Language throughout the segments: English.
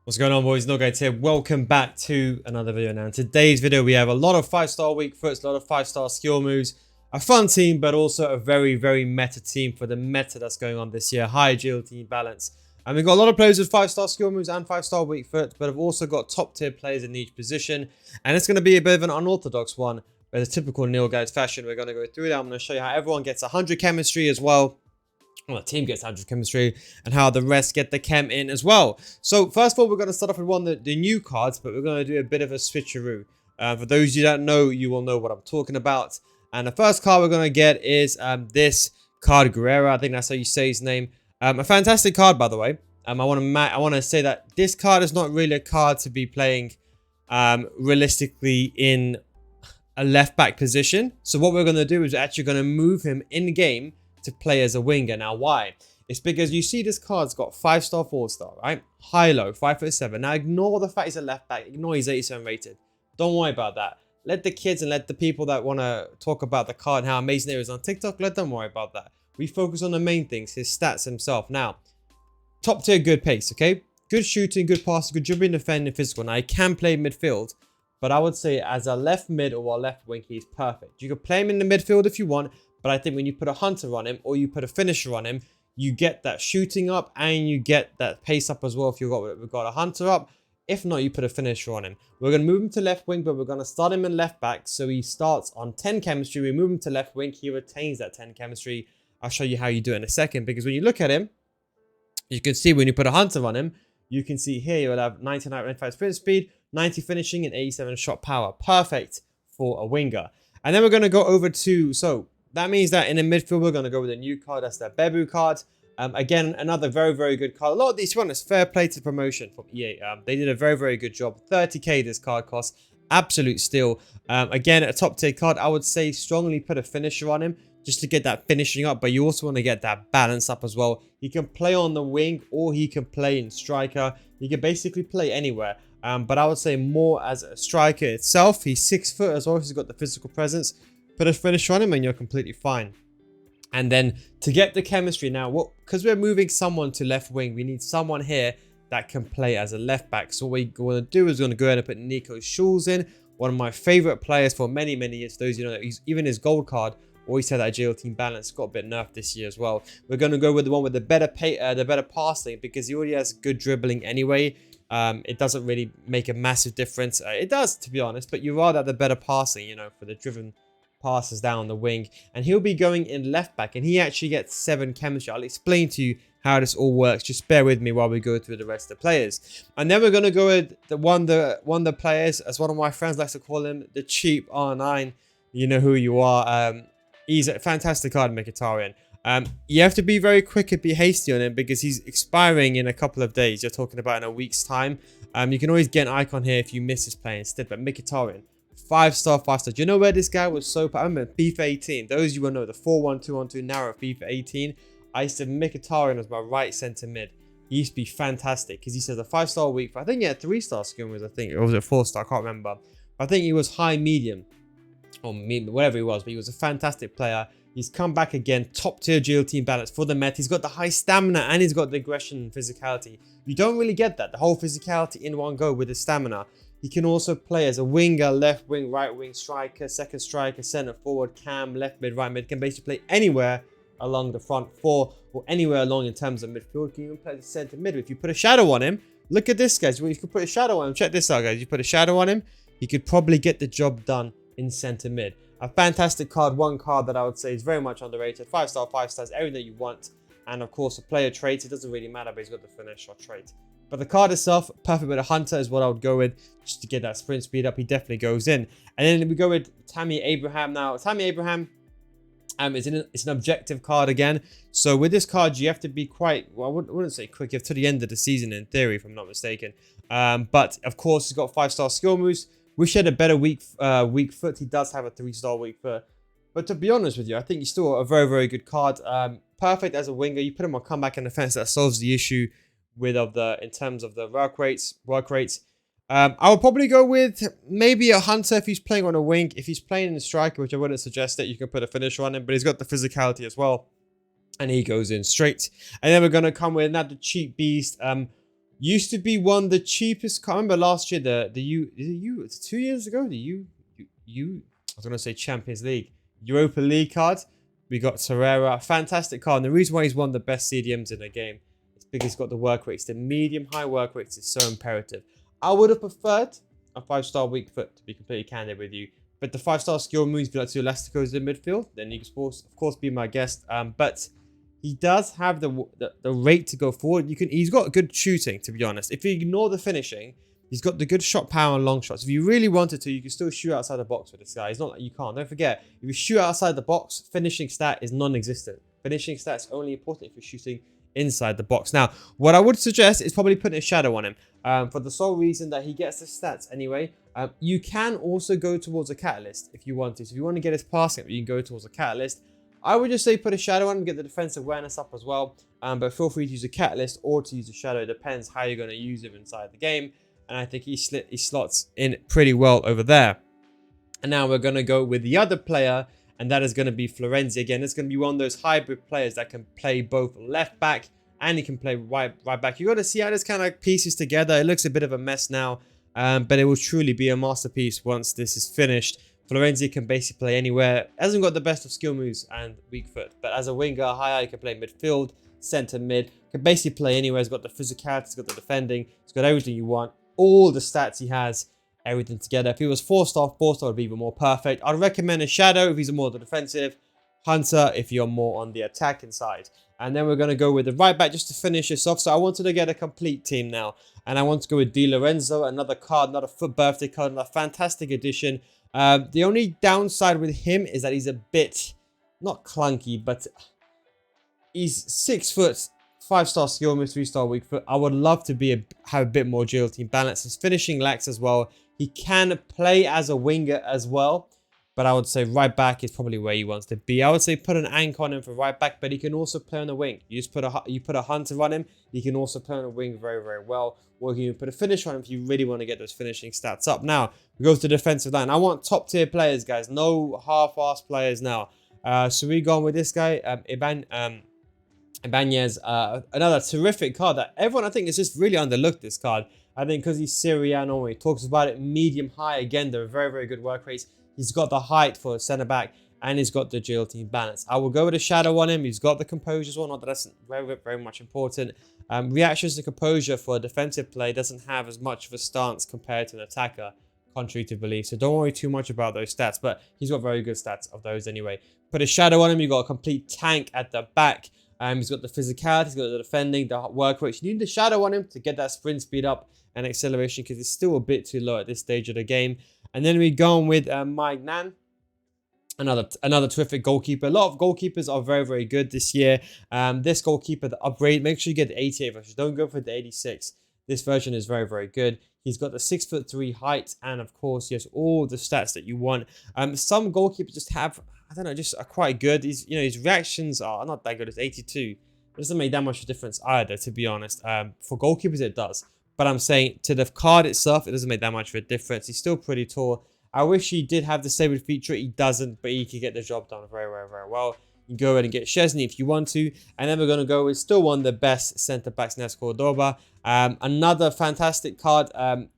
What's going on, boys? NealGuides here. Welcome back to another video. Now in today's video we have a lot of 5-star weak foots, a lot of 5-star skill moves, a fun team but also a very meta team for the meta that's going on this year. High agility balance, and we've got a lot of players with 5-star skill moves and 5-star weak foot, but I've also got top tier players in each position, and it's going to be a bit of an unorthodox one. But a typical NealGuides fashion, we're going to go through that. I'm going to show you how everyone gets 100 chemistry as well. Well, the team gets 100 chemistry, and how the rest get the chem in as well. So first of all, we're going to start off with one of the new cards, but we're going to do a bit of a switcheroo. For those of you that know, you will know what I'm talking about. And the first card we're going to get is this card, Guerrero. I think that's how you say his name. A fantastic card, by the way. I want to say that this card is not really a card to be playing realistically in a left back position. So what we're going to do is we're actually going to move him in game to play as a winger. Now why? It's because you see this card's got 5-star, 4-star, right? High low, 5'7". Now ignore the fact he's a left back, ignore he's 87 rated. Don't worry about that. Let the kids and let the people that want to talk about the card and how amazing it is on TikTok, let them worry about that. We focus on the main things, his stats himself. Now, top tier good pace, okay? Good shooting, good passing, good dribbling, defending, physical. Now he can play midfield, but I would say as a left mid or a left wing, he's perfect. You can play him in the midfield if you want, but I think when you put a hunter on him or you put a finisher on him, you get that shooting up and you get that pace up as well if we've got a hunter up. If not, you put a finisher on him. We're going to move him to left wing, but we're going to start him in left back. So he starts on 10 chemistry. We move him to left wing. He retains that 10 chemistry. I'll show you how you do it in a second, because when you look at him, you can see when you put a hunter on him, you can see here you'll have 99.5 sprint speed, 90 finishing, and 87 shot power. Perfect for a winger. And then we're going to go over to... that means that in the midfield, we're going to go with a new card. That's the Bebu card. Again, another very good card. A lot of these ones, fair play to promotion from EA. They did a very good job. 30k this card costs. Absolute steal. Again, a top tier card. I would say strongly put a finisher on him just to get that finishing up. But you also want to get that balance up as well. He can play on the wing or he can play in striker. He can basically play anywhere. But I would say more as a striker itself. He's 6 foot as well. He's got the physical presence. Put a finish on him and you're completely fine. And then to get the chemistry now, because we're moving someone to left wing, we need someone here that can play as a left back. So what we're going to do is we're going to go ahead and put Nico Schulz in, one of my favorite players for many years. Those, you know, even his gold card always had that agility and balance. Got a bit nerfed this year as well. We're going to go with the one with the better passing, because he already has good dribbling anyway. It doesn't really make a massive difference. It does, to be honest, but you rather have the better passing, you know, for the driven passes down the wing. And he'll be going in left back, and he actually gets 7 chemistry. I'll explain to you how this all works. Just bear with me while we go through the rest of the players. And then we're going to go with the one of the players, as one of my friends likes to call him, the cheap R9. You know who you are. He's a fantastic card, Mkhitaryan. You have to be very quick and be hasty on him, because he's expiring in a couple of days. You're talking about in a week's time. You can always get an icon here if you miss his play instead. But Mkhitaryan, 5-star. Do you know where this guy was so... I remember FIFA 18. Those of you will know the 4-1-2-1-2 narrow FIFA 18. I used to have Mkhitaryan as my right centre mid. He used to be fantastic because he says a 5-star weak. I think he had 3-star skill moves, I think. Or was it 4-star? I can't remember. I think he was high medium. Or medium, whatever he was. But he was a fantastic player. He's come back again. Top tier agility and balance for the Met. He's got the high stamina and he's got the aggression and physicality. You don't really get that. The whole physicality in one go with the stamina. He can also play as a winger, left wing, right wing, striker, second striker, centre forward, cam, left mid, right mid. Can basically play anywhere along the front four or anywhere along in terms of midfield. Can even play the centre mid. If you put a shadow on him, look at this, guys. You could put a shadow on him. Check this out, guys. You put a shadow on him, he could probably get the job done in centre mid. A fantastic card. One card that I would say is very much underrated. 5-star, 5 stars, everything that you want. And of course, the player traits, it doesn't really matter, but he's got the finish or trait. But the card itself, perfect with a hunter is what I would go with, just to get that sprint speed up. He definitely goes in. And then we go with Tammy Abraham now. Tammy Abraham it's an objective card again. So with this card, you have to be quite, well, I wouldn't say quick. You have to the end of the season in theory, if I'm not mistaken. But of course, he's got 5-star skill moves. Wish he had a better weak foot. He does have a 3-star weak foot. But to be honest with you, I think he's still a very good card. Perfect as a winger. You put him on comeback and defense, that solves the issue in terms of the work rates. I would probably go with maybe a hunter if he's playing on a wing. If he's playing in a striker, which I wouldn't suggest that, you can put a finisher on him, but he's got the physicality as well. And he goes in straight. And then we're going to come with another cheap beast. Used to be one of the cheapest. Can't remember last year it's 2 years ago. I was gonna say Champions League, Europa League card. We got Torreira, fantastic card. And the reason why he's one of the best CDMs in the game is because he's got the work rates. The medium high work rates is so imperative. I would have preferred a 5-star weak foot, to be completely candid with you. But the 5-star skill moves, if you like to do Elasticos in midfield, then you can of course be my guest. But he does have the rate to go forward. He's got good shooting, to be honest. If you ignore the finishing, he's got the good shot power and long shots. If you really wanted to, you can still shoot outside the box with this guy. It's not like you can't. Don't forget, if you shoot outside the box, finishing stat is non-existent. Finishing stat is only important if you're shooting inside the box. Now, what I would suggest is probably putting a shadow on him for the sole reason that he gets the stats anyway. You can also go towards a catalyst if you want to. So if you want to get his passing up, you can go towards a catalyst. I would just say put a shadow on him, get the defensive awareness up as well. But feel free to use a catalyst or to use a shadow. It depends how you're going to use him inside the game. And I think he slots in pretty well over there. And now we're going to go with the other player, and that is going to be Florenzi. Again, it's going to be one of those hybrid players that can play both left back and he can play right back. You got to see how this kind of pieces together. It looks a bit of a mess now, but it will truly be a masterpiece once this is finished. Florenzi can basically play anywhere. Hasn't got the best of skill moves and weak foot, but as a winger, higher, he can play midfield, centre mid. Can basically play anywhere. He's got the physicality, he's got the defending, he's got everything you want. All the stats he has, everything together. If he was 4-star would be even more perfect. I'd recommend a shadow if he's more the defensive, Hunter if you're more on the attacking side. And then we're going to go with the right back just to finish this off. So I wanted to get a complete team now. And I want to go with Di Lorenzo, another card, another foot birthday card, another fantastic addition. The only downside with him is that he's a bit, not clunky, but he's 6 foot, 5-star skill moves, 3-star weak foot. I would love to have a bit more agility and balance. His finishing lacks as well. He can play as a winger as well, but I would say right back is probably where he wants to be. I would say put an anchor on him for right back, but he can also play on the wing. You put a Hunter on him, he can also play on the wing very, very well. Or you can put a finish on him if you really want to get those finishing stats up. Now, we go to the defensive line. I want top tier players, guys. No half-assed players now. So we go on with this guy, Ibanez, another terrific card that everyone, I think, is just really underlooked, this card. I think because he's Syriano, he talks about it medium high. Again, they're very, very good work rates. He's got the height for a centre back and he's got the agility and balance. I will go with a shadow on him. He's got the composure as well. Not that that's very, very much important. Reactions to composure for a defensive play doesn't have as much of a stance compared to an attacker, contrary to belief. So don't worry too much about those stats, but he's got very good stats of those anyway. Put a shadow on him. You've got a complete tank at the back. He's got the physicality, he's got the defending, the work rate. You need the shadow on him to get that sprint speed up and acceleration because it's still a bit too low at this stage of the game. And then we go on with Mike Nan, another terrific goalkeeper. A lot of goalkeepers are very, very good this year. This goalkeeper, the upgrade, make sure you get the 88 version. Don't go for the 86. This version is very, very good. He's got the 6'3" height, and of course, he has all the stats that you want. Some goalkeepers just have, I don't know, just are quite good. His reactions are not that good. It's 82. It doesn't make that much of a difference either, to be honest. For goalkeepers, it does. But I'm saying to the card itself, it doesn't make that much of a difference. He's still pretty tall. I wish he did have the stable feature. He doesn't, but he can get the job done very, very, very well. You can go ahead and get Szczesny if you want to. And then we're going to go with still one of the best centre-backs, Nes Cordoba. Another fantastic card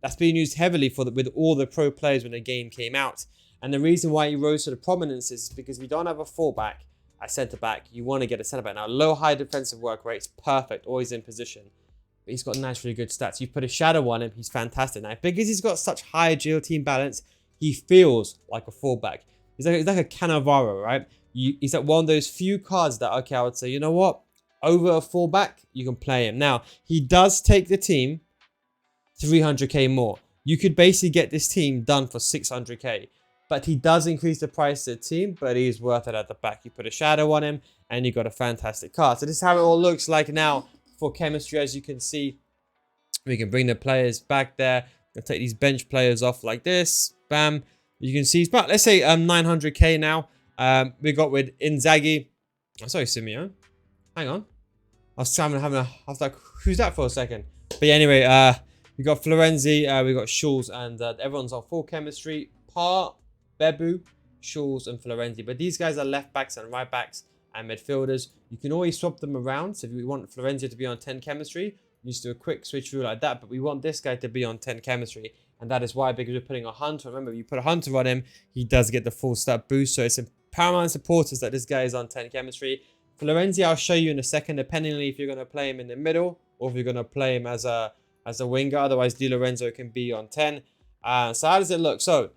that's being used heavily with all the pro players when the game came out. And the reason why he rose to the prominence is because we don't have a fullback at centre-back. You want to get a centre-back. Now, low, high defensive work rates, perfect, always in position. But he's got naturally good stats. You put a shadow on him, he's fantastic. Now, because he's got such high agility and balance, he feels like a fullback. He's like a Cannavaro, right? He's like one of those few cards that, okay, I would say, you know what? Over a fullback, you can play him. Now, he does take the team 300k more. You could basically get this team done for 600k. But he does increase the price of the team, but he's worth it at the back. You put a shadow on him, and you got a fantastic card. So this is how it all looks like now for chemistry. As you can see, we can bring the players back there. We'll take these bench players off like this. Bam. You can see he's about, let's say, 900k now. We got with Inzaghi. Oh, sorry, Simeone. Hang on. I was like, who's that for a second? But yeah, anyway, we got Florenzi, we got Schulz, and everyone's on full chemistry. Par, Bebu, Schulz, and Florenzi. But these guys are left backs and right backs and midfielders. You can always swap them around. So if you want Florenzi to be on 10 chemistry, You just do a quick switcheroo like that. But we want this guy to be on 10 chemistry. And that is why, because we're putting a Hunter. Remember, if you put a Hunter on him, he does get the full stat boost. So it's paramount importance that this guy is on 10 chemistry. Florenzi, I'll show you in a second, depending if you're going to play him in the middle or if you're going to play him as a winger. Otherwise, Di Lorenzo can be on 10. So how does it look? So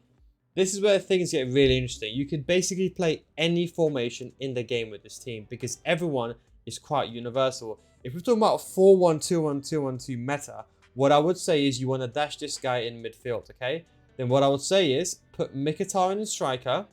this is where things get really interesting. You can basically play any formation in the game with this team because everyone is quite universal. If we're talking about 4-1-2-1-2-1-2 meta, what I would say is you want to dash this guy in midfield, okay? Then what I would say is put Mkhitaryan in striker.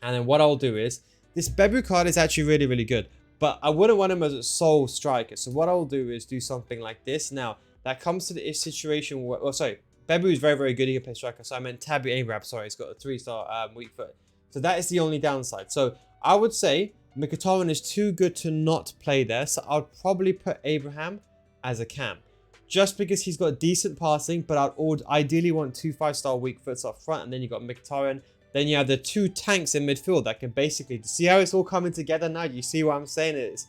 And then what I'll do is, this Bebu card is actually really, really good. But I wouldn't want him as a sole striker. So what I'll do is do something like this. Now, that comes to the situation where... Oh, sorry. Bebu is very, very good. He can play striker. So I meant Tabby Abraham. Sorry, he's got a 3-star weak foot. So that is the only downside. So I would say Mkhitaryan is too good to not play there. So I'll probably put Abraham as a cam. Just because he's got decent passing. But I'd ideally want 2 5-star weak foots up front. And then you've got Mkhitaryan. Then you have the 2 tanks in midfield that can basically... See how it's all coming together now? You see what I'm saying? It's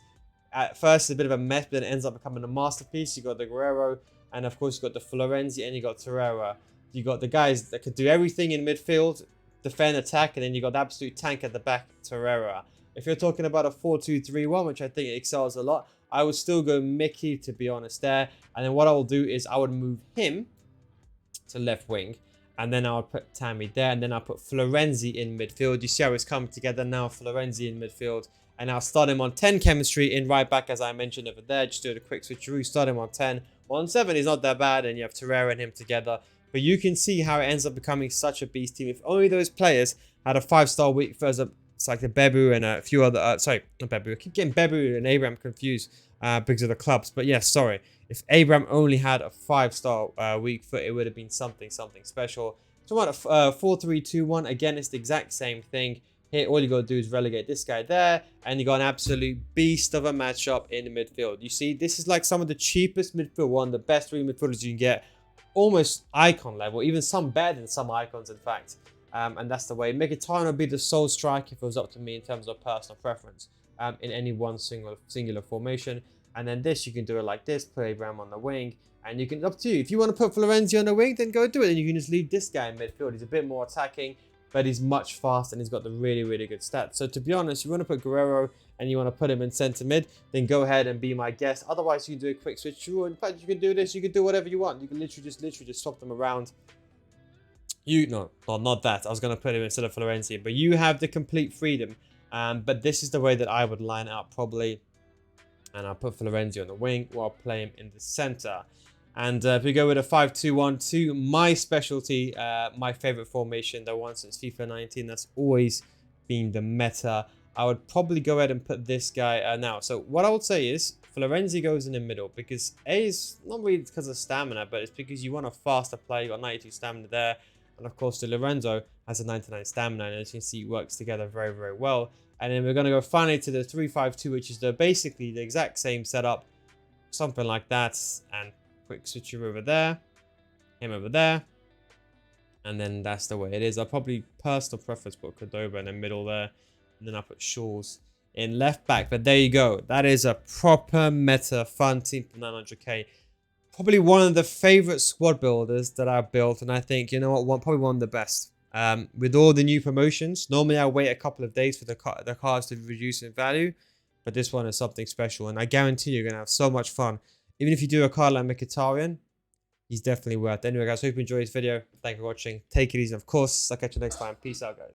at first a bit of a mess, but then it ends up becoming a masterpiece. You got the Guerrero, and of course you got the Florenzi, and you got Torreira. You got the guys that could do everything in midfield, defend, attack, and then you got the absolute tank at the back, Torreira. If you're talking about a 4-2-3-1, which I think excels a lot, I would still go Mickey, to be honest, there. And then what I will do is I would move him to left wing. And then I'll put Tammy there. And then I'll put Florenzi in midfield. You see how it's coming together now. Florenzi in midfield. And I'll start him on 10 chemistry in right back, as I mentioned over there. Just do a quick switcheroo. Start him on 10. On 7 is not that bad. And you have Torreira and him together. But you can see how it ends up becoming such a beast team. If only those players had a 5-star week first up. It's like the Bebu and a few other... sorry, not Bebu. I keep getting Bebu and Abraham confused because of the clubs. But yes, sorry. If Abraham only had a 5-star weak foot, it would have been something special. So what, 4-3-2-1. Again, it's the exact same thing. Here, all you got to do is relegate this guy there. And you got an absolute beast of a matchup in the midfield. You see, this is like some of the cheapest midfield. One of the best 3 midfielders you can get. Almost icon level. Even some better than some icons, in fact. And that's the way. Mkhitaryan would be the sole striker if it was up to me in terms of personal preference. In any one singular formation. And then this, you can do it like this. Put Abraham on the wing. And you can, up to you. If you want to put Florenzi on the wing, then go do it. And you can just leave this guy in midfield. He's a bit more attacking, but he's much faster and he's got the really, really good stats. So to be honest, you want to put Guerrero and you want to put him in centre mid, then go ahead and be my guest. Otherwise, you can do a quick switch through. In fact, you can do this. You can do whatever you want. You can literally just swap them around. No, not that. I was going to put him instead of Florenzi. But you have the complete freedom. But this is the way that I would line up probably. And I'll put Florenzi on the wing or I'll play him in the center. And if we go with a 5-2-1-2, my specialty, my favorite formation, the one since FIFA 19, that's always been the meta. I would probably go ahead and put this guy now. So what I would say is Florenzi goes in the middle because A is not really because of stamina, but it's because you want a faster player. You got 92 stamina there. And of course, Di Lorenzo has a 99 stamina. And as you can see, it works together very, very well. And then we're going to go finally to the 3-5-2, which is basically the exact same setup. Something like that. And quick switcher over there. Him over there. And then that's the way it is. I'll probably personal preference put Cordoba in the middle there. And then I'll put Shaw's in left back. But there you go. That is a proper meta fun team for 900k. Probably one of the favorite squad builders that I've built. And I think, you know what, probably one of the best. With all the new promotions, normally I wait a couple of days for the cards to reduce in value, but this one is something special, and I guarantee you're going to have so much fun. Even if you do a card like Mkhitaryan, he's definitely worth it. Anyway, guys, hope you enjoyed this video. Thank you for watching. Take it easy. Of course, I'll catch you next time. Peace out, guys.